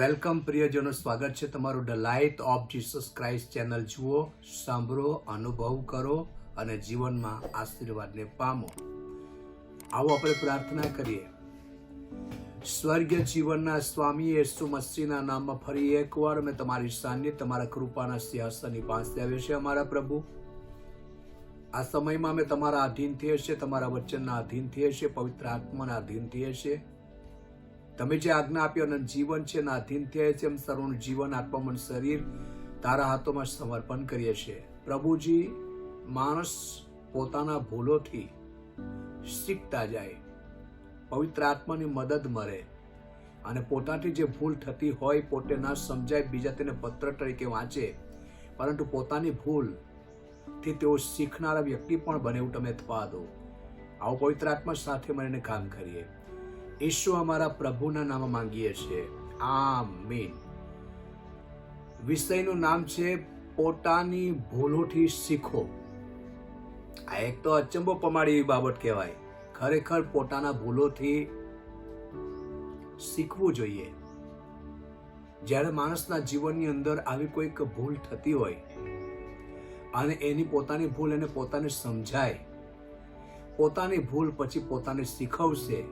Welcome પ્રિયજનો, સ્વાગત છે તમારું the light of Jesus Christ channel. જુઓ, સાંભળો, અનુભવ કરો અને જીવનમાં આશીર્વાદને પામો. આવો આપણે પ્રાર્થના કરીએ. સ્વર્ગીય જીવનના સ્વામી યેસુ મસીહના નામમાં ફરી એકવાર અમે તમારી સાન્નિધ્ય, તમારા કૃપાના સિંહાસનની પાસે આવ્યા છે. અમારા પ્રભુ, આ સમયમાં અમે તમારા આધીન થઈએ છીએ, તમારા વચનના આધીન થઈએ છીએ, પવિત્ર આત્માના આધીન થઈએ છીએ. તમે જે આજ્ઞા આપી અને જીવન છે એના આધીન થયા છે, એમ સર્વનું જીવન, આત્મા, મન, શરીર તારા હાથોમાં સમર્પણ કરીએ છીએ. પ્રભુજી, માણસ પોતાના ભૂલોથી શીખતા જાય, પવિત્ર આત્માની મદદ મળે અને પોતાથી જે ભૂલ થતી હોય પોતે ના સમજાય, બીજા તેને પત્ર તરીકે વાંચે, પરંતુ પોતાની ભૂલથી તેઓ શીખનારા વ્યક્તિ પણ બને એવું તમે થવા દો. આવો પવિત્ર આત્મા સાથે મળીને કામ કરીએ. ઈશુ અમારા પ્રભુના નામ માંગીએ છીએ, આમીન. વિષયનું નામ છે પોતાની ભૂલોથી શીખો. આ એક તો અચંબો પમાડી એવી બાબત કહેવાય. ખરેખર પોતાના ભૂલોથી શીખવું જોઈએ. જ્યારે માણસના જીવનની અંદર આવી કોઈક ભૂલ થતી હોય અને એની પોતાની ભૂલ એને પોતાને સમજાય, પોતાની ભૂલ પછી પોતાને શીખવશે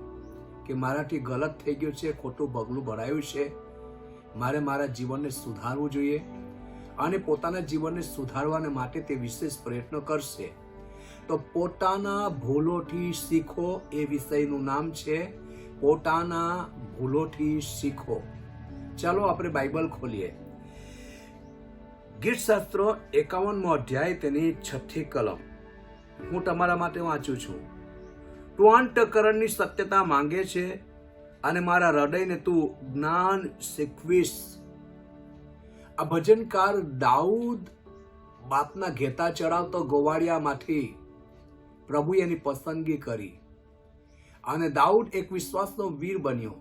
કે મારાથી ગલત થઈ ગયું છે, ખોટું પગલું ભરાયું છે, મારે મારા જીવનને સુધારવું જોઈએ અને પોતાના જીવનને સુધારવાને માટે તે વિશેષ પ્રયત્નો કરશે. તો પોતાના ભૂલોથી શીખો, એ વિષયનું નામ છે પોતાના ભૂલોથી શીખો. ચાલો આપણે બાઇબલ ખોલીએ. ગીતશાસ્ત્રો 51મો અધ્યાય, તેની 6ઠી કલમ હું તમારા માટે વાંચું છું. તું અંતઃકરણની સત્યતા માંગે છે અને મારા હૃદયને તું જ્ઞાન શીખવીશ. આ ભજનકાર દાઉદ બાપના ઘેતા ચડાવતો ગોવાળિયામાંથી પ્રભુએ એની પસંદગી કરી અને દાઉદ એક વિશ્વાસનો વીર બન્યો.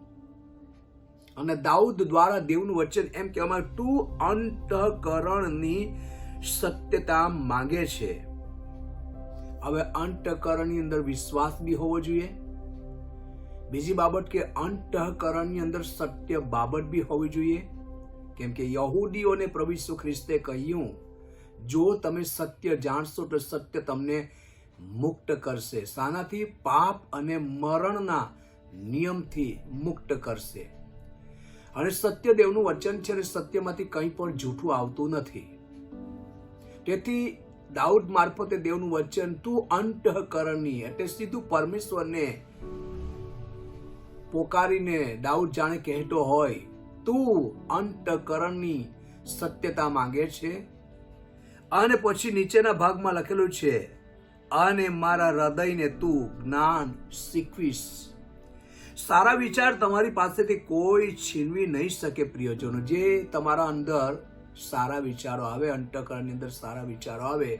અને દાઉદ દ્વારા દેવનું વચન એમ કહેવામાં, તું અંતઃકરણની સત્યતા માંગે છે. હવે અંતઃકરણની અંદર વિશ્વાસ બી હોવો જોઈએ. બીજી બાબત કે અંતઃકરણની અંદર સત્ય બાબત બી હોવી જોઈએ. કેમ કે યહૂદીઓને પ્રભુ ઈસુ ખ્રિસ્તે કહ્યું, જો તમે સત્ય જાણશો તો સત્ય તમને મુક્ત કરશે. શાનાથી? પાપ અને મરણના નિયમથી મુક્ત કરશે. અને સત્ય દેવનું વચન છે અને સત્યમાંથી કંઈ પણ જૂઠું આવતું નથી. તેથી દાઉદ મારફતે દેવનું વચન, તું અંતઃકરણની, એટલે સીધું પરમેશ્વરને પોકારીને દાઉદ જાણે કહેતો હોય, તું અંતઃકરણની સત્યતા માંગે છે. અને પછી નીચેના ભાગમાં લખેલું છે, અને મારા હૃદયને તું જ્ઞાન શીખવીશ. સારા વિચાર તમારી પાસેથી કોઈ છીનવી નહીં શકે. પ્રિયજનો, જે તમારા અંદર સારા વિચારો આવે, અંતઃકરણની અંદર સારા વિચારો આવે,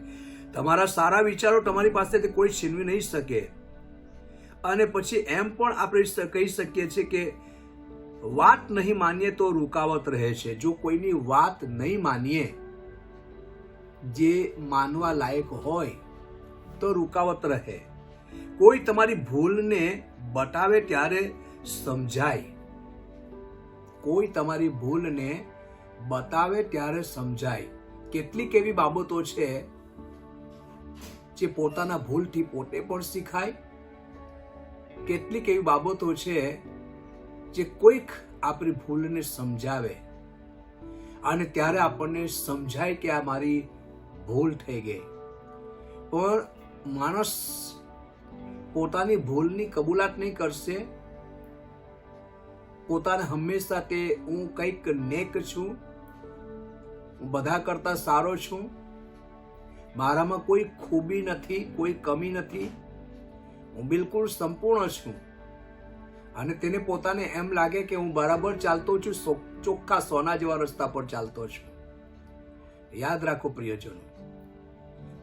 તમારા સારા વિચારો તમારી પાસેથી કોઈ છીનવી નહીં શકે. અને પછી એમ પણ આપણે કહી શકીએ છીએ કે વાત નહીં માનીએ તો રૂકાવટ રહે છે. જો કોઈની વાત નહીં માનીએ, જે માનવા લાયક હોય, તો રૂકાવટ રહે. કોઈ તમારી ભૂલને બતાવે ત્યારે સમજાય. કોઈ તમારી ભૂલને બતાવે ત્યારે સમજાય. કેટલીક એવી બાબતો છે જે પોતાના ભૂલથી પોતે પણ શીખાય. કેટલીક એવી બાબતો છે જે કોઈક આપણી ભૂલને સમજાવે અને ત્યારે આપણને સમજાય કે આ મારી ભૂલ થઈ ગઈ. પણ માણસ પોતાની ભૂલની કબૂલાત નહીં કરશે. પોતાને હંમેશા તે હું કંઈક નેક છું, હું બધા કરતા સારો છું, મારામાં કોઈ ખૂબી નથી, કોઈ કમી નથી, હું બિલકુલ સંપૂર્ણ છું. અને તેને પોતાને એમ લાગે કે હું બરાબર ચાલતો છું, ચોખ્ખા સોના જેવા રસ્તા પર ચાલતો છું. યાદ રાખો પ્રિયજનો,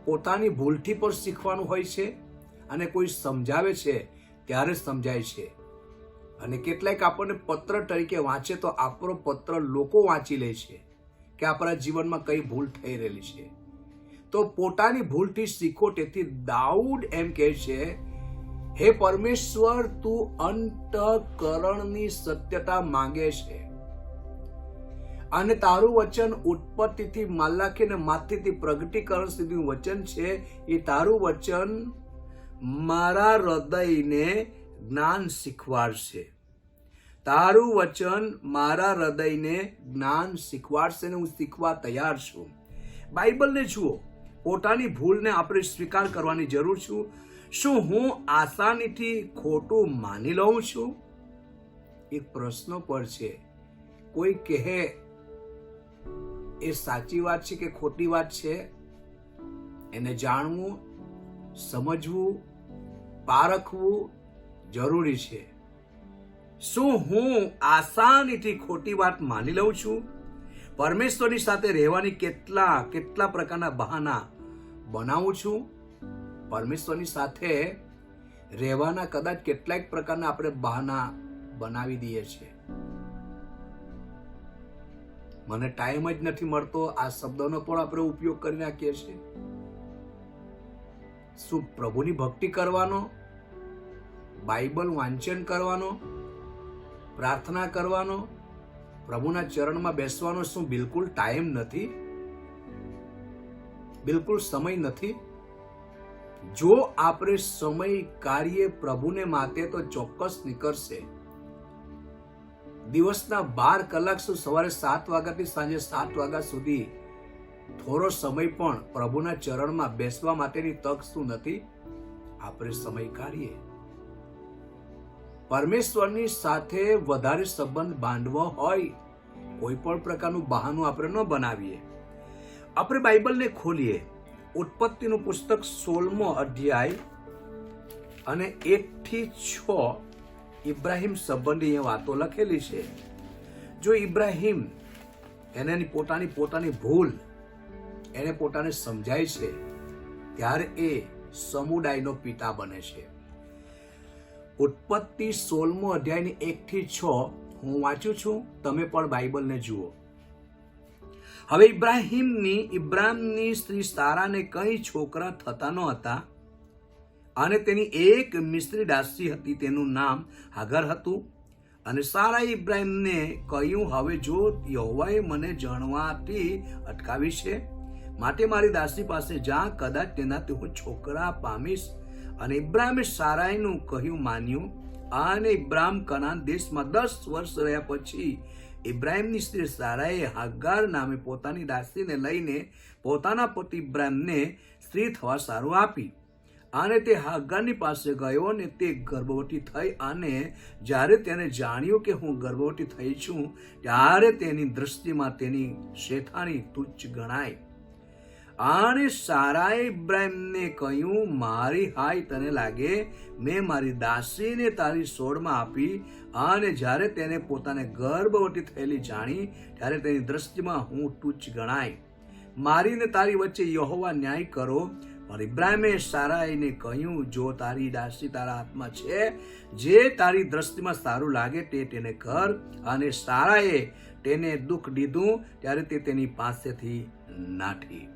પોતાની ભૂલથી પણ શીખવાનું હોય છે અને કોઈ સમજાવે છે ત્યારે સમજાય છે. અને કેટલાક આપણને પત્ર તરીકે વાંચે તો આપણો પત્ર લોકો વાંચી લે છે કે આપણા જીવનમાં કઈ ભૂલ થઈ રહેલી છે. તો પોતાની ભૂલથી શીખો. તેથી દાઉદ એમ કહે છે, હે પરમેશ્વર, તું અંતઃકરણની સત્યતા માંગે છે. અને તારું વચન ઉત્પત્તિથી માલાખી ને માથીથી પ્રગટીકરણ સુધીનું વચન છે. એ તારું વચન મારા હૃદયને જ્ઞાન શીખવાડશે. તારું વચન મારા હૃદયને જ્ઞાન શીખવાડશે ને હું શીખવા તૈયાર છું. બાઇબલને જુઓ, પોતાની ભૂલને આપણે સ્વીકાર કરવાની જરૂર છે. શું હું આસાનીથી ખોટું માની લઉં છું? એક પ્રશ્ન પર છે. કોઈ કહે એ સાચી વાત છે કે ખોટી વાત છે, એને જાણવું, સમજવું, પારખવું જરૂરી છે. શું હું આસાનીથી ખોટી વાત માની લઉં છું? પરમેશ્વરની સાથે રહેવાની કેટલા પ્રકારના બહાના બનાવું છું? પરમેશ્વરની સાથે રહેવાના કદાચ કેટલાક પ્રકારના આપણે બહાના બનાવી દઈએ છીએ. મને ટાઈમ જ નથી મળતો, આ શબ્દનો પણ આપણે ઉપયોગ કરી નાખીએ છીએ. શું પ્રભુની ભક્તિ કરવાનો, બાઇબલ વાંચન કરવાનો, પ્રાર્થના કરવાનો, પ્રભુના ચરણમાં બેસવાનો શું બિલકુલ ટાઈમ નથી? બિલકુલ સમય નથી? જો આપણે સમય કાઢીએ પ્રભુને માટે તો ચોક્કસ નીકળશે. દિવસના 12 કલાક સુધી, સવારે 7 વાગ્યાથી સાંજે 7 વાગ્યા સુધી થોડો સમય પણ પ્રભુના ચરણમાં બેસવા માટેની તક શું નથી? આપણે સમય કાઢીએ. પરમેશ્વરની સાથે વધારે સંબંધ બાંધવો હોય, કોઈ પણ પ્રકારનું બહાનું આપણે ન બનાવીએ. આપણે બાઇબલને ખોલીએ. ઉત્પત્તિનું પુસ્તક 16મો અધ્યાય અને 1 થી 6 ઇબ્રાહિમ સંબંધી વાતો લખેલી છે. જો ઇબ્રાહિમ એને પોતાની ભૂલ એને પોતાને સમજાય છે, ત્યારે એ સમુદાયનો પિતા બને છે. ઉત્પત્તિ 16મો અધ્યાયની 1 થી 6 હું વાંચું છું, તમે પણ બાઇબલને જુઓ. હવે ઇબ્રાહિમની સ્ત્રી સારાને કઈ છોકરા થતા ન હતા, અને તેની એક મિસ્રી દાસી હતી, તેનું નામ હાગર હતું. અને સારાએ ઇબ્રાહિમને કહ્યું, હવે જો યહોવાએ મને જણવાથી અટકાવી છે, માટે મારી દાસી પાસે જા, કદાચ તેનાથી હું છોકરા પામીશ. અને ઇબ્રાહિમે સારાઈનું કહ્યું માન્યું. અને ઇબ્રાહિમ કનાન દેશમાં 10 વર્ષ રહ્યા પછી ઇબ્રાહિમની સ્ત્રી સારાએ હાગાર નામે પોતાની દાસીને લઈને પોતાના પતિ ઇબ્રાહિમને સ્ત્રી થવા સારું આપી. અને તે હાગારની પાસે ગયો અને તે ગર્ભવતી થઈ. અને જ્યારે તેને જાણ્યું કે હું ગર્ભવતી થઈ છું, ત્યારે તેની દ્રષ્ટિમાં તેની શેઠાણી તુચ્છ ગણાય. અને સારાએ ઇબ્રાહિમને કહ્યું, મારી હાય તને લાગે, મેં મારી દાસીને તારી સોડમાં આપી. અને જ્યારે તેને પોતાને ગર્ભવતી થયેલી જાણી, ત્યારે તેની દ્રષ્ટિમાં હું તુચ્છ ગણાય. મારીને તારી વચ્ચે યહોવા ન્યાય કરો. પણ ઇબ્રાહિમે સારાઈને કહ્યું, જો તારી દાસી તારા હાથમાં છે, જે તારી દ્રષ્ટિમાં સારું લાગે તે તેને કર. અને સારાએ તેને દુઃખ દીધું, ત્યારે તે તેની પાસેથી નાઠી.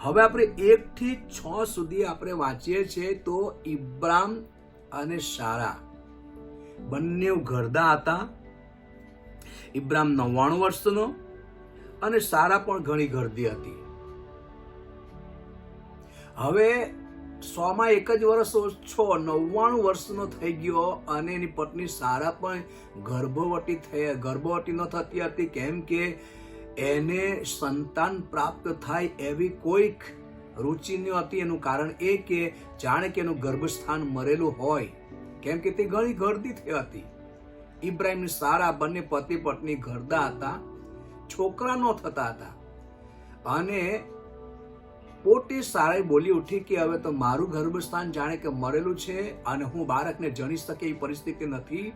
હવે આપણે 1 થી 6 સુધી આપણે વાંચીએ છીએ તો ઇબ્રાહિમ અને સારા બંને ઘરડા હતા. ઇબ્રાહિમ 99 વર્ષનો અને સારા પણ ઘણી ઘરડી હતી. હવે 100માં 1 જ વર્ષ ઓછો 99 વર્ષનો થઈ ગયો અને એની પત્ની સારા પણ ગર્ભવતી ન થતી હતી. કેમ કે એને સંતાન પ્રાપ્ત થાય એવી કોઈક રુચિ ન હતી. એનું કારણ એ કે જાણે કે એનું ગર્ભસ્થાન મરેલું હોય, કેમ કે તે ઘણી ઘરડી થઈ હતી. ઇબ્રાહિમ સારા બંને પતિ પત્ની ઘરડા હતા, છોકરા ન થતા હતા. અને પોતે સારાએ બોલી ઉઠી કે હવે તો મારું ગર્ભસ્થાન જાણે કે મરેલું છે અને હું બાળકને જણી શકે એ પરિસ્થિતિ નથી.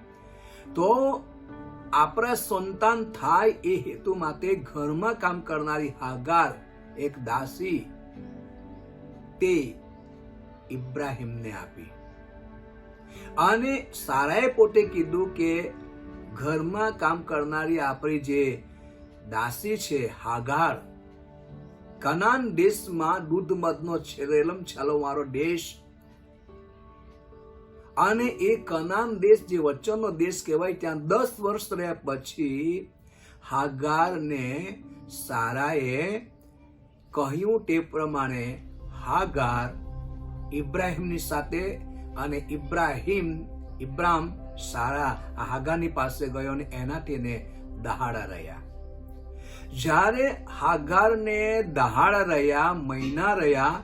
તો આપણા સંતાન થાય એ હેતુ માટે ઘરમાં કામ કરનારી હાગાર એક દાસી તે ઇબ્રાહિમને આપી. અને સારાએ પોતે કીધું કે ઘરમાં કામ કરનારી આપણી જે દાસી છે હાગાર, કનાન દેશમાં દૂધ મધનો રેલમ છાલવાળો દેશ, અને એ કનાન દેશ જે વચનનો દેશ કહેવાય, ત્યાં 10 વર્ષ રહ્યા પછી હાગારને સારાએ કહ્યું તે પ્રમાણે હાગાર ઇબ્રાહિમની સાથે અને ઇબ્રામ સારા હાગારની પાસે ગયો અને એનાથી એને દહાડા રહ્યા. જ્યારે હાગારને દહાડા રહ્યા, મહિના રહ્યા,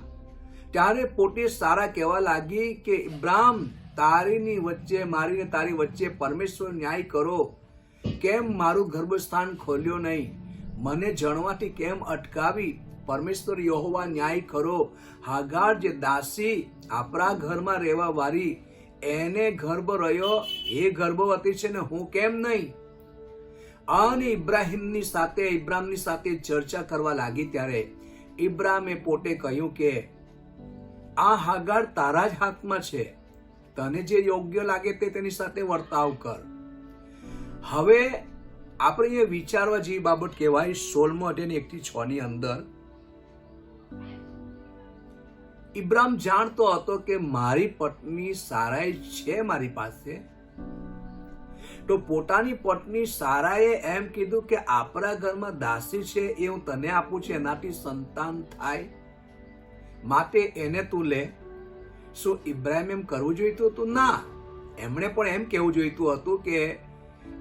ત્યારે પોતે સારા કહેવા લાગી કે ઇબ્રામ, તારીની વચ્ચે મારી ને તારી વચ્ચે પરમેશ્વર ન્યાય કરો. કેમ મારું ગર્ભસ્થાન ખોલ્યો નહીં? મને જણવાથી કેમ અટકાવી? પરમેશ્વર યહોવા ન્યાય કરો. હાગાર જે દાસી આપણા ઘરમાં રહેવા વાળી, એને ગર્ભ રહ્યો, એ ગર્ભવતી છે ને હું કેમ નહીં? અને ઇબ્રામની સાથે ચર્ચા કરવા લાગી. ત્યારે ઇબ્રામે પોતે કહ્યું કે આ હાગાર તારા જ હાથમાં છે, તને જે યોગ્ય લાગે તે તેની સાથે વર્તાવ કર. હવે આપણે એ વિચારવા જેવી બાબત કહેવાય. 16મો અધ્યાય 1-6 ની અંદર ઇબ્રામ જાણતો હતો કે મારી પત્ની સારાઈ છે મારી પાસે, તો પોતાની પત્ની સારાએ એમ કીધું કે આપણા ઘરમાં દાસી છે, એ હું તને આપું છું, એનાથી સંતાન થાય, માટે એને તું લે. શું ઇબ્રાહિમ એમ કરવું જોઈતું હતું? ના, એમણે પણ એમ કહેવું જોઈતું હતું કે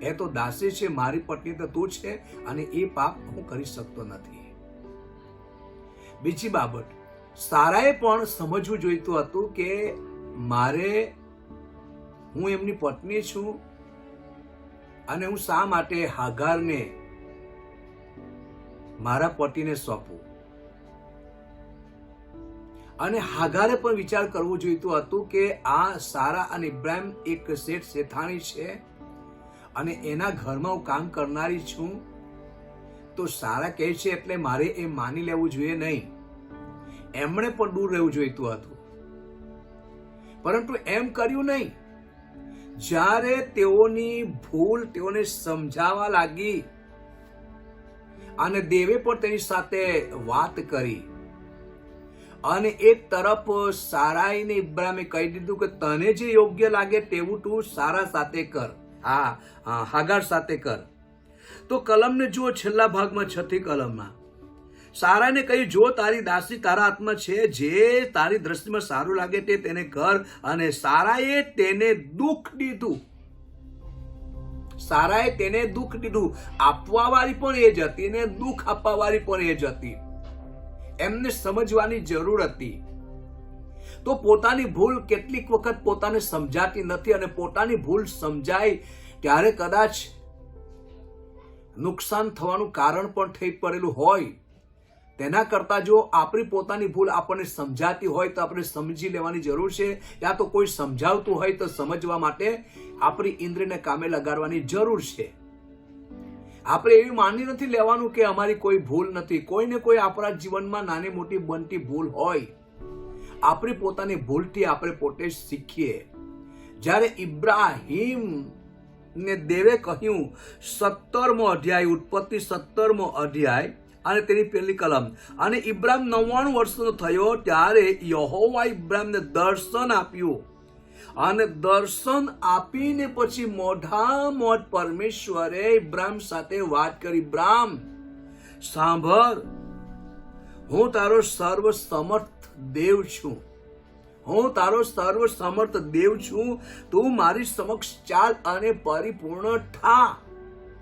એ તો દાસી છે, મારી પત્ની તો તું છે, અને એ પાપ હું કરી શકતો નથી. બીજી બાબત, સારાએ પણ સમજવું જોઈતું હતું કે હું એમની પત્ની છું અને હું શા માટે હાગારને મારા પતિને સોંપું. અને હાગારે પણ વિચાર કરવો જોઈતું હતું કે આ સારા અને ઇબ્રાહિમ એક શેઠ શેઠાણી છે અને એના ઘરમાં હું કામ કરનારી છું, તો સારા કહે છે એટલે મારે એ માની લેવું જોઈએ નહીં. એમણે પણ દૂર રહેવું જોઈતું હતું, પરંતુ એમ કર્યું નહીં. જ્યારે તેઓની ભૂલ તેઓને સમજાવવા લાગી અને દેવે પણ તેની સાથે વાત કરી, અને એક તરફ સારાઈને ઇબ્રાહિમે કહી દીધું કે તને જે યોગ્ય લાગે તેવું તું સારા સાથે કર, હાગાર સાથે કર. તો કલમને જુઓ, છેલ્લા ભાગમાં 6થી કલમમાં સારાને કહ્યું, જો તારી દાસી તારા હાથમાં છે, જે તારી દ્રષ્ટિમાં સારું લાગે તે તેને કર. અને સારાએ તેને દુઃખ દીધું. સારાએ તેને દુઃખ દીધું. આપવા વાળી પણ એ જ હતી ને દુઃખ આપવા વાળી પણ એ જ હતી. એમને સમજવાની જરૂર હતી. તો પોતાની ભૂલ કેટલીક વખત પોતાને સમજાતી નથી, અને પોતાની ભૂલ સમજાય ત્યારે કદાચ નુકસાન થવાનું કારણ પણ થઈ પડેલું હોય. તેના કરતા જો આપણી પોતાની ભૂલ આપણને સમજાતી હોય તો આપણે સમજી લેવાની જરૂર છે, યા તો કોઈ સમજાવતું હોય તો સમજવા માટે આપણી ઇન્દ્રિયને કામે લગાડવાની જરૂર છે. આપણે એવી માની નથી લેવાનું કે અમારી કોઈ ભૂલ નથી. કોઈને કોઈ આપણા જીવનમાં નાની મોટી બનતી ભૂલ હોય. આપણી પોતાની ભૂલથી આપણે પોતે શીખીએ. જ્યારે ઇબ્રાહિમ ને દેવે કહ્યું, 17મો અધ્યાય, ઉત્પત્તિ 17મો અધ્યાય અને તેની પહેલી કલમ, અને ઇબ્રાહિમ 99 વર્ષનો થયો ત્યારે યહોવા ઇબ્રાહિમને દર્શન આપ્યું, અને દર્શન આપીને પછી મોઢામોઢ પરમેશ્વરે ઇબ્રાહિમ સાથે વાત કરી. ઇબ્રાહિમ સાંભળ, હું તારો સર્વ સમર્થ દેવ છું, હું તારો સર્વ સમર્થ દેવ છું. તું મારી સમક્ષ ચાલ અને પરિપૂર્ણ થા,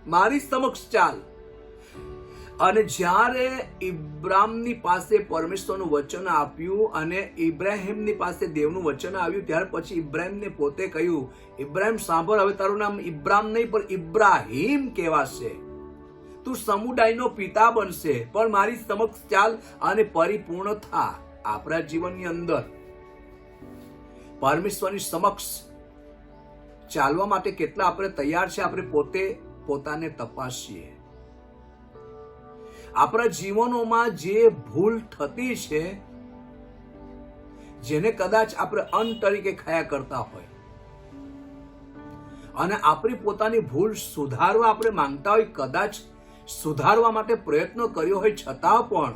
મારી સમક્ષ ચાલ. અને જ્યારે ઇબ્રાહિમની પાસે પરમેશ્વરનું વચન આપ્યું અને ઇબ્રાહિમની પાસે દેવનું વચન આવ્યું, ત્યાર પછી ઇબ્રાહિમને પોતે કહ્યું, ઇબ્રાહિમ સાંભળ, હવે તારું નામ ઇબ્રાહિમ નહીં પણ ઇબ્રાહિમ કહેવાશે. તું સમુદાયનો પિતા બનશે, પણ મારી સમક્ષ ચાલ અને પરિપૂર્ણ થા. આપણા જીવનની અંદર પરમેશ્વરની સમક્ષ ચાલવા માટે કેટલા આપણે તૈયાર છે, આપણે પોતાને તપાસીએ. આપણા જીવનોમાં જે ભૂલ થતી છે, જેને કદાચ આપણે અન્ન તરીકે ખાયા કરતા હોય, અને આપણી પોતાની ભૂલ સુધારવા આપણે માંગતા હોય, કદાચ સુધારવા માટે પ્રયત્નો કર્યો હોય છતાં પણ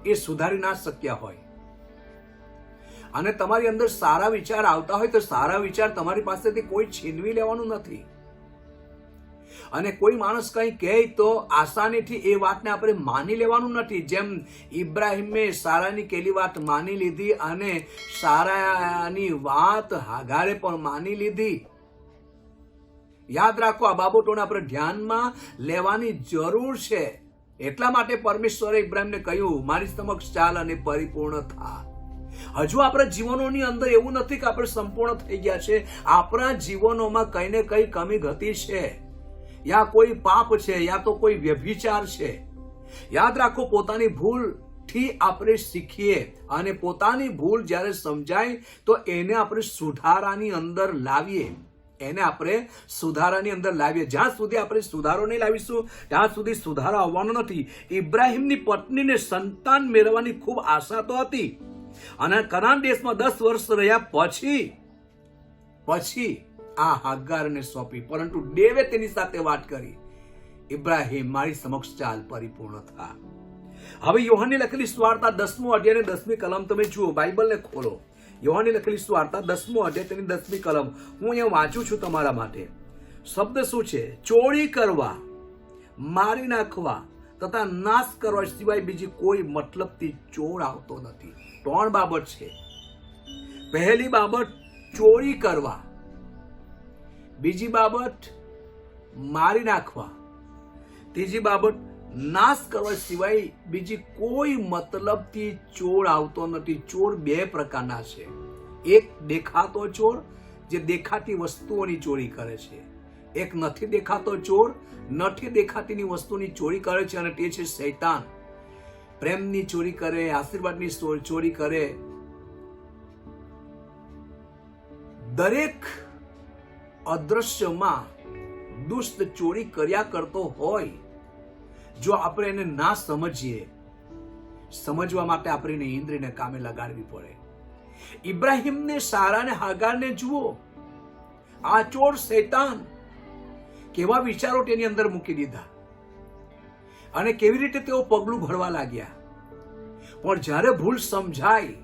એ સુધારી ના શક્યા હોય, અને તમારી અંદર સારા વિચાર આવતા હોય તો સારા વિચાર તમારી પાસેથી કોઈ છીનવી લેવાનું નથી. અને કોઈ માણસ કંઈ કહે તો આસાનીથી એ વાતને આપણે માની લેવાનું નથી. જેમ ઇબ્રાહિમે સારાની કેલી વાત માની લીધી અને સારાની વાત હાગારે પણ માની લીધી. યાદ રાખો, આ બાબતોને આપણે ધ્યાનમાં લેવાની જરૂર છે. એટલા માટે પરમેશ્વરે ઇબ્રાહિમને કહ્યું, મારી સમક્ષ ચાલ અને પરિપૂર્ણ થા. હજુ આપણા જીવનોની અંદર એવું નથી કે આપણે સંપૂર્ણ થઈ ગયા છે. આપણા જીવનોમાં કઈ ને કઈ કમી ઘટી છે, યા કોઈ પાપ છે, યા તો કોઈ વ્યભિચાર છે. યાદ રાખો, પોતાની ભૂલ થી આપણે શીખીએ અને પોતાની ભૂલ જ્યારે સમજાય તો એને આપણે સુધારાની અંદર લાવીએ. જ્યાં સુધી આપણે સુધારો નહીં લાવીશું ત્યાં સુધી સુધારો આવવાનો નથી. ઇબ્રાહિમની પત્નીને સંતાન મેળવવાની ખૂબ આશા તો હતી અને કનાન દેશમાં 10 વર્ષ રહ્યા પછી આ હાગારને સોંપી, પરંતુ દેવે તેની સાથે વાત કરી, ઇબ્રાહિમ મારી સમક્ષ ચાલ, પરિપૂર્ણ થા. હવે યોહાનની લખેલી સુવાર્તા 10મો અધ્યાય અને 10મી કલમ તમે જુઓ, બાઇબલને ખોલો. યોહાનની લખેલી સુવાર્તા 10મો અધ્યાય તેની 10મી કલમ હું અહીંયા વાંચું છું તમારા માટે. શબ્દ શું છે? ચોરી કરવા, મારી નાખવા તથા નાશ કરવા સિવાય બીજી કોઈ મતલબથી ચોર આવતો નથી. 3 બાબત છે. પહેલી બાબત ચોરી કરવા, બીજી બાબત મારી નાખવા, ત્રીજી બાબત નાશ કરવા સિવાય બીજી કોઈ મતલબથી ચોર આવતો નથી. ચોર 2 પ્રકારના છે. એક દેખાતો ચોર, જે દેખાતી વસ્તુઓની ચોરી કરે છે. એક નથી દેખાતો ચોર, નથી દેખાતીની વસ્તુની ચોરી કરે છે, અને તે છે શૈતાન. પ્રેમની ચોરી કરે, આશીર્વાદની ચોરી કરે. દરેક અદ્રશ્યમાં દુષ્ટ ચોરી કર્યા કરતો હોય. જો આપણે એને ના સમજીએ, સમજવા માટે આપણે ઇન્દ્રિયને કામે લગાડવી પડે. ઇબ્રાહિમને, સારાને, હાગારને જુઓ. આ ચોર શૈતાન કેવા વિચારો તેની અંદર મૂકી દીધા અને કેવી રીતે તેઓ પગલું ભરવા લાગ્યા. પણ જ્યારે ભૂલ સમજાય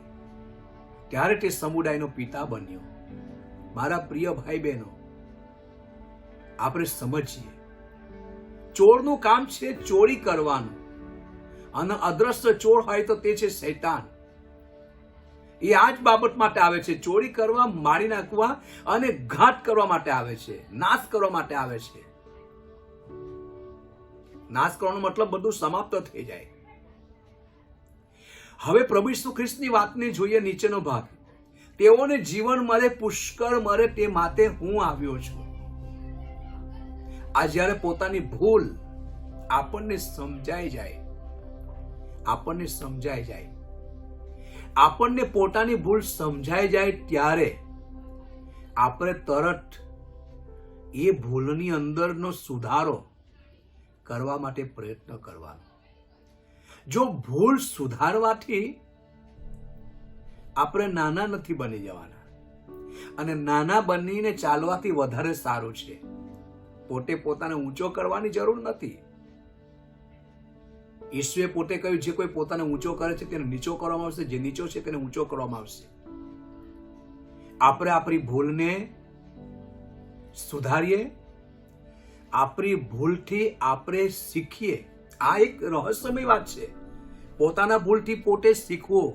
ત્યારે તે સમુદાયનો પિતા બન્યો. મારા પ્રિય ભાઈ બહેનો, આપણે સમજીએ, ચોરનું કામ છે ચોરી કરવાનું, અને અદ્રશ્ય ચોર હોય તો તે છે શૈતાન. એ આ જ બાબત માટે આવે છે. ચોરી કરવા, મારી નાખવા અને ઘાત કરવા માટે આવે છે, નાશ કરવા માટે આવે છે. નાશ કરવાનો મતલબ બધું સમાપ્ત થઈ જાય. હવે પ્રભુ ઈસુ ખ્રિસ્તની વાતને જોઈએ. નીચેનો ભાગ, તેઓને જીવન મળે, પુષ્કળ મળે, તે માટે હું આવ્યો છું. આ જ્યારે પોતાની ભૂલ આપણને સમજાઈ જાય, આપણને પોતાની ભૂલ સમજાઈ જાય ત્યારે આપણે તરત એ ભૂલની અંદરનો સુધારો કરવા માટે પ્રયત્ન કરવાનો. જો ભૂલ સુધારવાથી આપણે નાના નથી બની જવાના, અને નાના બનીને ચાલવાથી વધારે સારું છે. પોતે પોતાને ઊંચો કરવાની જરૂર નથી. ઈસુએ પોતે કહ્યું, જે કોઈ પોતાને ઊંચો કરે છે તેને નીચો કરવામાં આવશે, જે નીચો છે તેને ઊંચો કરવામાં આવશે. આપણે આપણી ભૂલને સુધારીએ, આપણી ભૂલથી આપણે શીખીએ. આ એક રહસ્યમય વાત છે. પોતાના ભૂલથી પોતે શીખવું.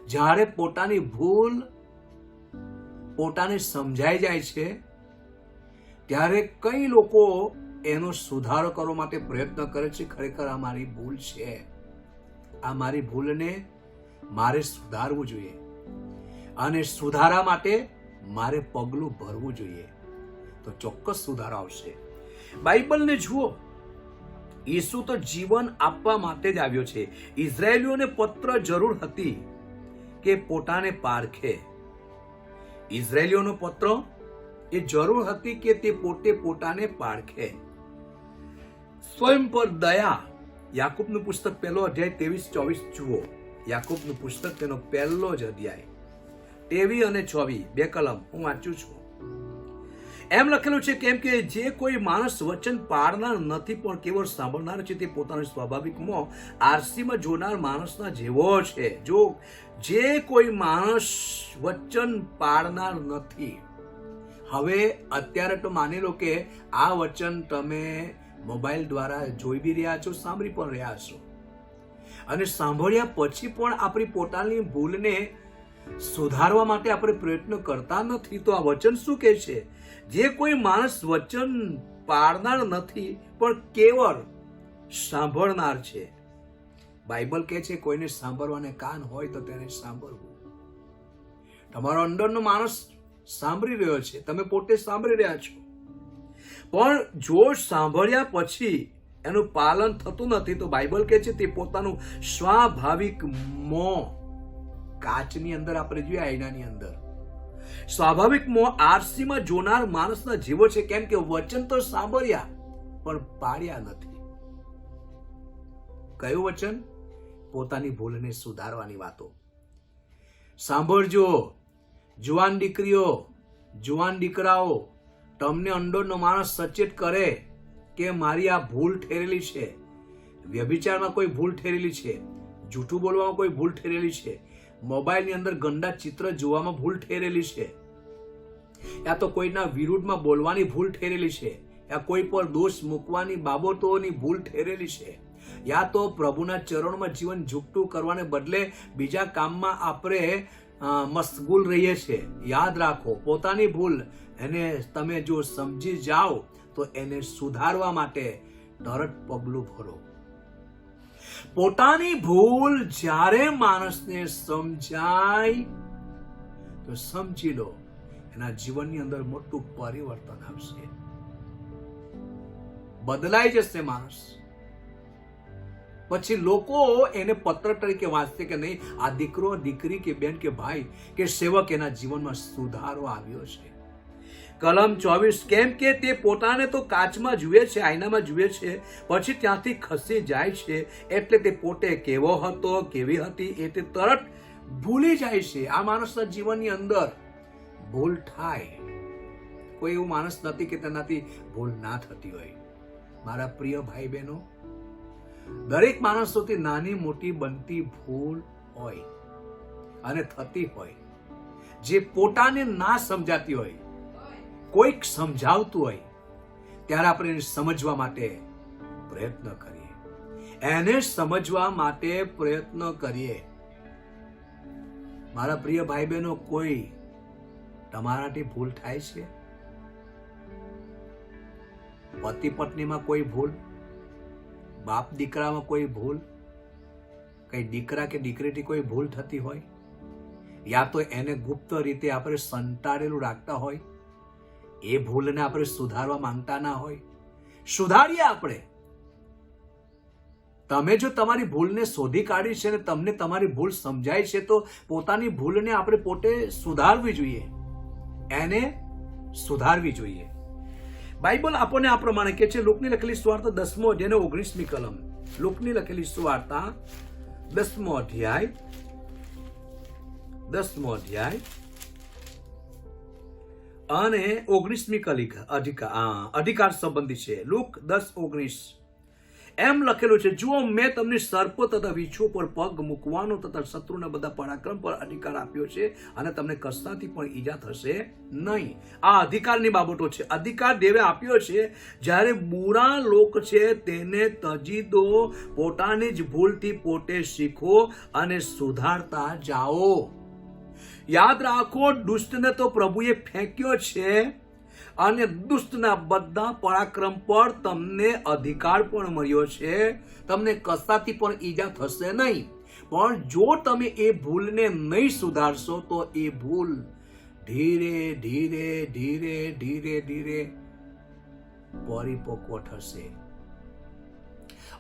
જ્યારે પોતાની ભૂલ પોતાને સમજાઈ જાય છે ત્યારે કઈ લોકો એનો સુધારો કરવા માટે પ્રયત્ન કરે છે. ખરેખર આ મારી ભૂલ છે, આ મારી ભૂલને મારે સુધારવું જોઈએ, અને સુધારા માટે મારે પગલું ભરવું જોઈએ, તો ચોક્કસ સુધારો આવશે. બાઇબલને જુઓ. ઈસુ તો જીવન આપવા માટે જ આવ્યો છે. ઇઝરાયેલીઓને પત્ર જરૂર હતી કે પોતાને પારખે. ઇઝરાયેલીઓનો પત્ર એ જરૂર હતી કે તે પોતે પોતાને પારખે. સ્વયં પર દયા. યાકૂબનું પુસ્તક 1 અધ્યાય 23-24 જુઓ. યાકૂબનું પુસ્તક તેનો 1 જ અધ્યાય 23 અને 24 2 કલમ હું વાંચું છું. એમ લખેલું છે, કેમ કે જે કોઈ માણસ વચન પાળનાર નથી પણ કેવળ સાંભળનાર છે તે પોતાના સ્વાભાવિકમાં આરસીમાં જોનાર માણસના જેવો છે. જો જે કોઈ માણસ વચન પાળનાર નથી, હવે અત્યારે તો માની લો કે આ વચન તમે મોબાઈલ દ્વારા જોઈ બી રહ્યા છો, સાંભળી પણ રહ્યા છો, અને સાંભળ્યા પછી પણ આપણી પોતાની ભૂલને સુધારવા માટે આપણે પ્રયત્ન કરતા નથી. તો આ વચન શું કહે છે? જે કોઈ માણસ વચન પાળનાર નથી પણ કેવળ સાંભળનાર છે. બાઇબલ કહે છે કોઈને સાંભળવાને કાન હોય તો તેને સાંભળવું. તમારો અંદરનો માણસ સાંભળી રહ્યો છે, તમે પોતે સાંભળી રહ્યા છો, પણ જો સાંભળ્યા પછી એનું પાલન થતું નથી તો બાઇબલ કહે છે તે પોતાનું સ્વાભાવિક મોં, કાચની અંદર આપણે જોઈએ આઈનાની અંદર, સ્વાભાવિક મોં આરસીમાં જોનાર માણસના જેવો છે. કેમ કે વચન તો સાંભળ્યા પણ પાળ્યા નથી. કયું વચન? પોતાની ભૂલને સુધારવાની વાતો. સાંભળજો જુવાન દીકરીઓ, જુવાન દીકરાઓ, તમને અંદરનો માણસ સચેત કરે કે મારી આ ભૂલ ઠેરેલી છે, વ્યભિચારમાં કોઈ ભૂલ ઠેરેલી છે, જૂઠું બોલવામાં કોઈ ભૂલ ઠેરેલી છે, મોબાઈલની અંદર ગંદા ચિત્ર જોવામાં ભૂલ ઠેરેલી છે, યા તો કોઈના વિરુદ્ધમાં બોલવાની ભૂલ ઠેરેલી છે, યા કોઈ પર દોષ મૂકવાની બાબતોની ભૂલ ઠેરેલી છે, યા તો પ્રભુના ચરણમાં જીવન ઝૂકતું કરવાને બદલે બીજા કામમાં આપણે મશગુલ રહીએ છીએ. યાદ રાખો, પોતાની ભૂલ એને તમે જો સમજી જાઓ તો એને સુધારવા માટે તરત પગલું ભરો. પોતાની ભૂલ જ્યારે માણસને સમજાય તો સમજી લો એના જીવનની અંદર મોટું પરિવર્તન આવશે, બદલાઈ જશે માણસ. પછી લોકો એને પત્ર તરીકે વાંચશે કે નહીં, આ દીકરો, દીકરી કે બેન કે ભાઈ કે સેવક એના જીવનમાં સુધારો આવ્યો છે. કલમ 24. કેમ કે તે પોતાને તો કાચમાં જુએ છે, આઈનામાં જુએ છે, પછી ત્યાંથી ખસી જાય છે, એટલે તે પોતે કેવો હતો, કેવી હતી એ તે તરત ભૂલી જાય છે. આ માણસના જીવનની અંદર ભૂલ થાય. કોઈ એવું માણસ નથી કે તેનાથી ભૂલ ના થતી હોય. મારા પ્રિય ભાઈ બહેનો, દરેક માણસોથી નાની મોટી બનતી ભૂલ હોય અને થતી હોય, જે પોતાને ના સમજાતી હોય, કોઈક સમજાવતું હોય, ત્યારે આપણે એને સમજવા માટે પ્રયત્ન કરીએ, એને સમજવા માટે પ્રયત્ન કરીએ. મારા પ્રિય ભાઈ બહેનો, કોઈ તમારાથી ભૂલ થાય છે? પતિ પત્નીમાં કોઈ ભૂલ, બાપ દીકરામાં કોઈ ભૂલ, કઈ દીકરા કે દીકરીથી કોઈ ભૂલ થતી હોય, યા તો એને ગુપ્ત રીતે આપણે સંતાડેલું રાખતા હોય, એ ભૂલને આપણે સુધારવા માંગતા ના હોય, સુધારીએ આપણે. તમે જો તમારી ભૂલને શોધી કાઢી છે અને તમને તમારી ભૂલ સમજાય છે તો પોતાની ભૂલને આપણે પોતે સુધારવી જોઈએ, એને સુધારવી જોઈએ. બાઇબલ આપણને આ પ્રમાણે કહે છે, લુકની લખેલી સુવાર્તા 10મો અધ્યાય 19મી કલમ. લુકની લખેલી સુવાર્તા 10મો અધ્યાય અને 19મી અધિકાર સંબંધી છે. લુક 10:19 એમ લખેલું છે, જુઓ મેં તમને સર્પ તથા વીછો પર પગ મૂકવાનો તથા શત્રુના બધા પરાક્રમ પર અધિકાર આપ્યો છે અને તમને કશાથી પણ ઈજા થશે નહીં. આ અધિકારની બાબતો છે. અધિકાર દેવે આપ્યો છે. જ્યારે બુરા લોક છે તેને તજી દો, પોતાની જ ભૂલથી પોતે શીખો અને સુધારતા જાઓ. યાદ રાખો, દુષ્ટને તો પ્રભુએ ફેંક્યો છે અને દુષ્ટના બધા પરાક્રમ પર તમને અધિકાર પણ મળ્યો છે. તમને કશાથી પણ ઈજા થશે નહીં. પણ જો તમે એ ભૂલને નહીં સુધારશો તો એ ભૂલ ધીરે ધીરે ધીરે ધીરે ધીરે પરિપક્વ થશે.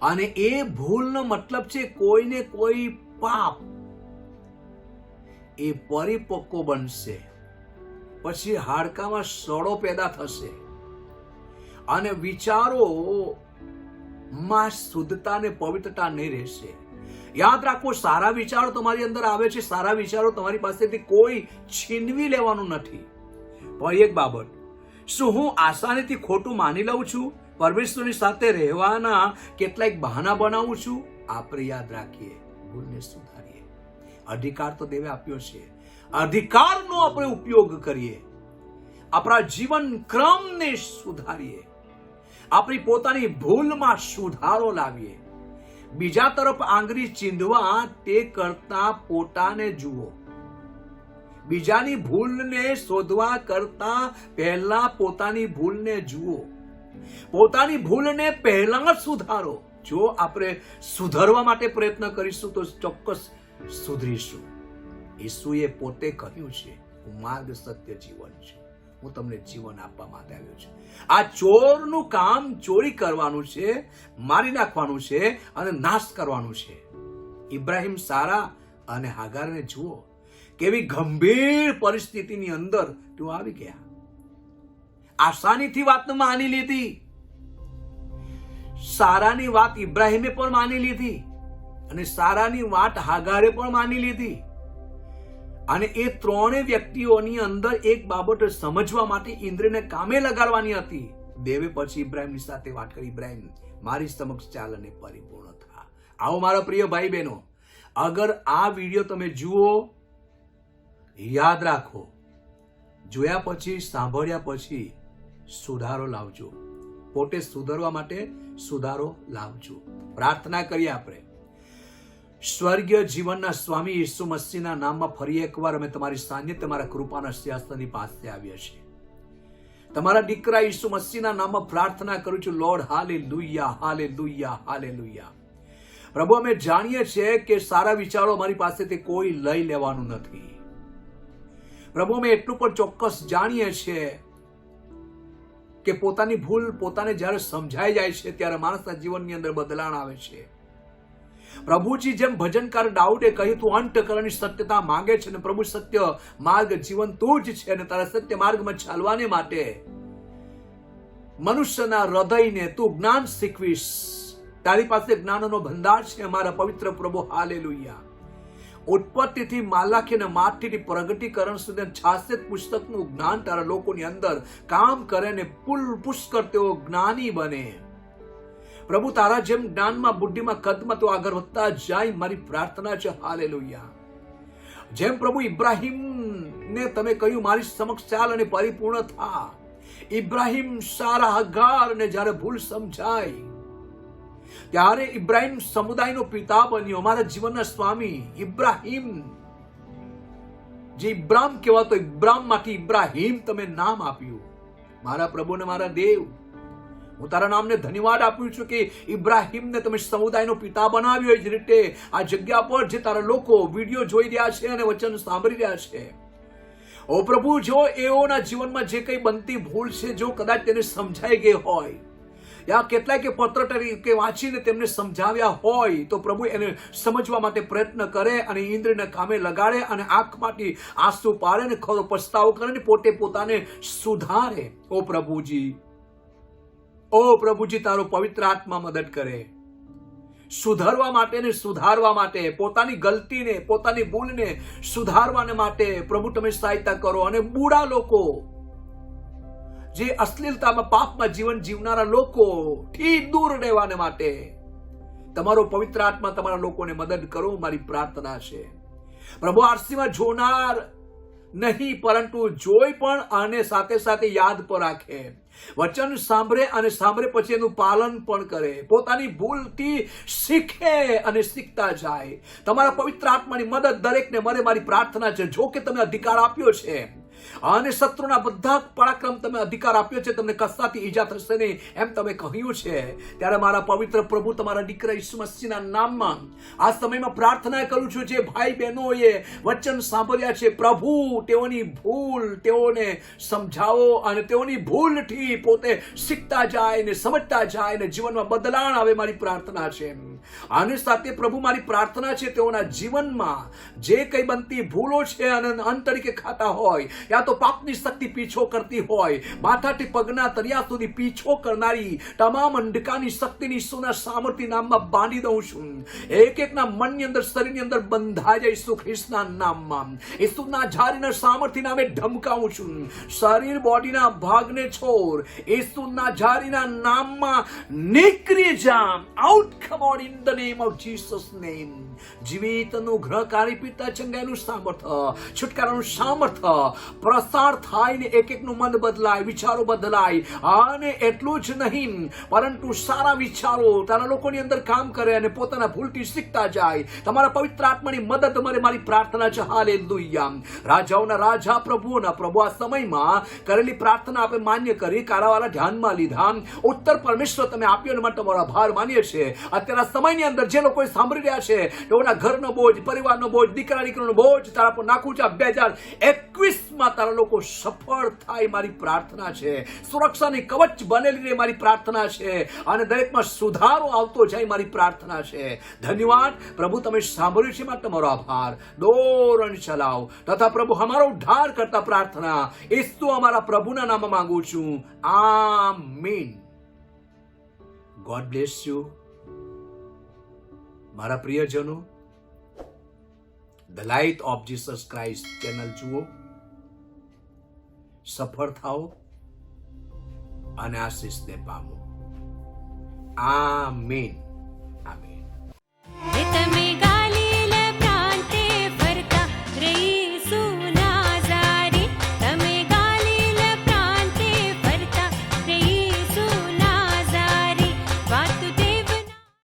અને એ ભૂલનો મતલબ છે કોઈને કોઈ પાપ. એ પરિપક્વ બનશે, પછી હાડકામાં સડો પેદા થશે અને વિચારોમાં શુદ્ધતા ને પવિત્રતા નહીં રહેશે. યાદ રાખો, સારા વિચારો તમારી અંદર આવે છે, સારા વિચારો તમારી પાસેથી કોઈ છીનવી લેવાનું નથી. પણ એક બાબત, શું હું આસાનીથી ખોટું માની લઉં છું? પરમેશ્વરની સાથે રહેવાના કેટલાક બહાના બનાવું છું? આપણે યાદ રાખીએ, ભૂલને સુધારીએ. અધિકાર તો દેવે આપ્યો છે, અધિકારનો આપણે ઉપયોગ કરીએ. આપણા જીવન ક્રમને સુધારીએ, આપણી પોતાની ભૂલમાં સુધારો લાવીએ. બીજા તરફ આંગળી ચીંધવા તે કરતા પોતાને જુઓ. બીજાની ભૂલને શોધવા કરતા પહેલા પોતાની ભૂલને જુઓ. પોતાની ભૂલને પહેલા સુધારો. જો આપણે સુધારવા માટે પ્રયત્ન કરીશું તો ચોક્કસ સુધરીશું. ઈસુએ પોતે કહ્યું છે, હું માર્ગ, સત્ય, જીવન છું. હું તમને જીવન આપવા માટે આવ્યો છું. આ ચોરનું કામ ચોરી કરવાનું છે, મારી નાખવાનું છે અને નાશ કરવાનું છે. ઇબ્રાહિમ, સારા અને હાગારને જુઓ, કેવી ગંભીર પરિસ્થિતિની અંદર તેઓ આવી ગયા. આસાનીથી વાત માની લીધી. સારાની વાત ઇબ્રાહિમે પણ માની લીધી અને સારાની વાત હાગારે પણ માની લીધી. અને એ ત્રણેય વ્યક્તિઓની અંદર એક બાબત સમજવા માટે ઇન્દ્રને કામે લગાડવાની હતી. દેવે પછી ઇબ્રાહિમની સાથે વાત કરી, ઇબ્રાહિમ, મારી સમક્ષ ચાલ અને પરિપૂર્ણ થા. આવો મારા પ્રિય ભાઈ બહેનો, અગર આ વિડીયો તમે જુઓ, યાદ રાખો, જોયા પછી, સાંભળ્યા પછી સુધારો લાવજો. પોતે સુધારવા માટે સુધારો લાવજો. પ્રાર્થના કરીએ આપણે. સ્વર્ગીય જીવનના સ્વામી ઈસુ મસીહના નામમાં ફરી એકવાર અમે તમારી સાનિધ્ય, તમારા કૃપાના સિંહાસનની પાસે આવ્યા છીએ. તમારા દીકરા ઈસુ મસીહના નામમાં પ્રાર્થના કરું છું, લોર્ડ, હાલેલુયા, હાલેલુયા, હાલેલુયા. પ્રભુ, અમે જાણીએ છીએ કે સારા વિચારો અમારી પાસેથી કોઈ લઈ લેવાનું નથી. પ્રભુ, અમે એટલું પણ ચોક્કસ જાણીએ છીએ કે પોતાની ભૂલ પોતાને જ્યારે સમજાઈ જાય છે ત્યારે માણસના જીવનની અંદર બદલાણ આવે છે. પ્રભુજી, જેમ ભજનકાર દાઉદે કહ્યું, તું અંતઃકરણની સત્યતા માંગે છે અને પ્રભુ, સત્ય માર્ગ જીવન તું જ છે અને તારા સત્ય માર્ગમાં ચાલવાને માટે મનુષ્યના હૃદયને તું જ્ઞાન શીખવીશ. તારી પાસે જ્ઞાનનો ભંડાર છે અમારા પવિત્ર પ્રભુ. હાલેલુયા. ઉત્પત્તિથી માલાખી અને માઠીથી પ્રગટીકરણ સુધી 66 પુસ્તકનું જ્ઞાન તારા લોકોની અંદર કામ કરે ને પુષ્કળ તેઓ જ્ઞાની બને. પ્રભુ, તારા જેમ જ્ઞાનમાં, બુદ્ધિમાં, કદમાં તો આગળ વધતા જાય, મારી પ્રાર્થના છે. હાલેલુયા. જેમ પ્રભુ ઇબ્રાહિમને તમે કહ્યું, મારી સમક્ષ ચાલ અને પરિપૂર્ણ થા. ઇબ્રાહિમ, સારા, હાગાર ને જ્યારે ભૂલ સમજાય ત્યારે ઇબ્રાહિમ સમુદાયનો પિતા બન્યો. મારા જીવનના સ્વામી ઇબ્રાહિમ, જે ઇબ્રાહિમ કહેવાતો, ઇબ્રાહિમમાંથી ઇબ્રાહિમ તમે નામ આપ્યું. મારા પ્રભુ ને મારા દેવ, હું તારા નામને ધન્યવાદ આપું છું કે ઇબ્રાહિમને તમે સમુદાયનો પિતા બનાવ્યો. એ જ રીતે આ જગ્યા પર જે તારા લોકો વિડીયો જોઈ રહ્યા છે અને વચન સાંભળી રહ્યા છે, ઓ પ્રભુ, જો એઓના જીવનમાં જે કંઈ બનતી ભૂલ છે, જો કદાચ તેને સમજાઈ ગઈ હોય, યા કેટલાય કે પત્ર તરીકે વાંચીને તેમને સમજાવ્યા હોય, તો પ્રભુ એને સમજવા માટે પ્રયત્ન કરે અને ઇન્દ્રને કામે લગાડે અને આંખમાંથી આંસુ પાડે ને ખરો પસ્તાવો કરે ને પોતે પોતાને સુધારે. ઓ પ્રભુજી, ઓ પ્રભુજી, તારો પવિત્ર આત્મા મદદ કરે સુધારવા માટે ને સુધારવા માટે, પોતાની ગલતીને, પોતાની ભૂલને સુધારવાને માટે પ્રભુ તમે સહાયતા કરો. અને બુરા લોકો, જે અશ્લીલતામાં, પાપમાં જીવન જીવનારા લોકોથી દૂર રહેવાને માટે તમારો પવિત્ર આત્મા તમારા લોકોને મદદ કરો, મારી પ્રાર્થના છે. પ્રભુ, આરસીમાં જોનાર નહીં પરંતુ જોઈ પણ અને સાથે સાથે યાદ પણ રાખે, વચન સાંભળે અને સાંભળે પછી એનું પાલન પણ કરે, પોતાની ભૂલથી શીખે અને શીખતા જાય. તમારા પવિત્ર આત્માની મદદ દરેકને મળે, મારી પ્રાર્થના છે. જો કે તમે અધિકાર આપ્યો છે અને શત્રુના બધા પરાક્રમ તમે અધિકાર આપ્યો છે, તમને કશાથી ઈજા થશે નહીં એમ તમે કહ્યું છે. ત્યારે મારા પવિત્ર પ્રભુ, તમારા દીકરા ઈસુ મસીહના નામમાં આ સમયમાં પ્રાર્થના કરું છું, જે ભાઈ બહેનોએ વચન સાંભળ્યા છે, પ્રભુ, તેઓની ભૂલ તેઓને સમજાવો અને તેઓની ભૂલથી પોતે શીખતા જાય ને સમજતા જાય ને જીવનમાં બદલાણ આવે, મારી પ્રાર્થના છે. આની સાથે પ્રભુ, મારી પ્રાર્થના છે, તેઓના જીવનમાં જે કઈ બનતી ભૂલો છે અને અંત તરીકે ખાતા હોય, યા તો પાપની શક્તિ પીછો કરતી હોય, માથાથી પગના તળિયા સુધી પીછો કરનારી તમામ અંધકારની શક્તિની ઈસુના સામર્થ્ય નામમાં બાંધી દઉં છું. એક એકના મનની અંદર, શરીરની અંદર બંધાઈ જાય ઈસુ ખ્રિસ્તના નામમાં. ઈસુના ઝારીના સામર્થ્ય નામે ધમકાવું છું. શરીર, બોડીના ભાગને છોડ, ઈસુના ઝારીના નામમાં નીકળી જા. Out, come on, in the name of Jesus' name. જીવિતનું ગ્રહકારી પિત્તા ચંગાઈનું સામર્થ્ય, છુટકારાનું સામર્થ્ય પ્રસાર થાય ને એક એકનું મન બદલાય, વિચારો બદલાય. અને એટલું જ નહીં પરંતુ સારા વિચારો તારા લોકોની અંદર કામ કરે અને પોતાના ભૂલથી શીખતા જાય. તમારા પવિત્ર આત્માની મદદ મળે. મારી પ્રાર્થના છે. હાલેલુયા. રાજાઓના રાજા, પ્રભુઓના પ્રભુ, આ સમયમાં કરેલી પ્રાર્થના આપણે માન્ય કરી, કારાવાળા ધ્યાનમાં લીધા. ઉત્તર પરમેશ્વર તમે આપ્યો એના માટે તમારો આભાર માનીએ છીએ. અત્યારે આ સમયની અંદર જે લોકો સાંભળી રહ્યા છે તેઓના ઘરનો બોજ, પરિવારનો બોજ, દીકરા દીકરીનો બોજ તારા પર નાખું છે. 2021 તારા લોકો સફળ થાય મારી પ્રાર્થના છે. સુરક્ષાની કવચ બનેલી રહે મારી પ્રાર્થના છે. અને દરેકમાં સુધારો આવતો જાય મારી પ્રાર્થના છે. ધન્યવાદ પ્રભુ, તમે સાંભળ્યું છે માટે તમારો આભાર. દોરણ ચલાવ તથા પ્રભુ અમારો ઉદ્ધાર કરતા પ્રાર્થના ઈસુ અમારા પ્રભુના નામમાં માંગુ છું. આમીન. God bless you. મારા પ્રિયજનો, the light of Jesus Christ channel જુઓ, સફળ થાઓ અને આશીષને પામો. આમીન. આમીન.